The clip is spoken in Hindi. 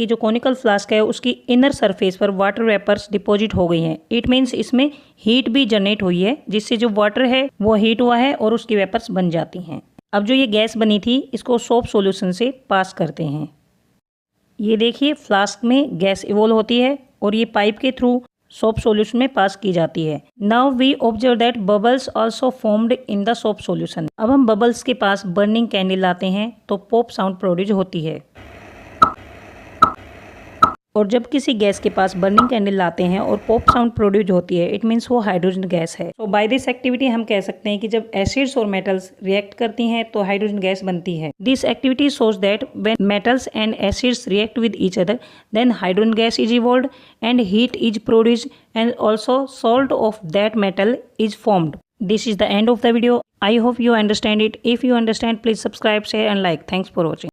की जो कॉनिकल फ्लास्क है उसकी इनर सरफेस पर वाटर वेपर्स डिपॉजिट हो गई हैं। इट मीन्स इसमें हीट भी जनरेट हुई है, जिससे जो वाटर है वो हीट हुआ है और उसकी वेपर्स बन जाती हैं। अब जो ये गैस बनी थी इसको सोप सॉल्यूशन से पास करते हैं। ये देखिए फ्लास्क में गैस इवॉल्व होती है और ये पाइप के थ्रू सोप सॉल्यूशन में पास की जाती है। Now we observe that bubbles also formed in the soap solution. अब हम बबल्स के पास बर्निंग कैंडल लाते हैं तो पॉप साउंड प्रोड्यूस होती है। और जब किसी गैस के पास बर्निंग कैंडल लाते हैं और पॉप साउंड प्रोड्यूस होती है, इट मीन्स वो हाइड्रोजन गैस है। तो बाय दिस एक्टिविटी हम कह सकते हैं कि जब एसिड्स और मेटल्स रिएक्ट करती हैं तो हाइड्रोजन गैस बनती है। This activity shows that when metals and acids react with each other, then hydrogen gas is evolved and heat is produced and also salt of that metal is formed. This is the end of the video. I hope you understand it. If you understand, please subscribe, share and like. Thanks for watching.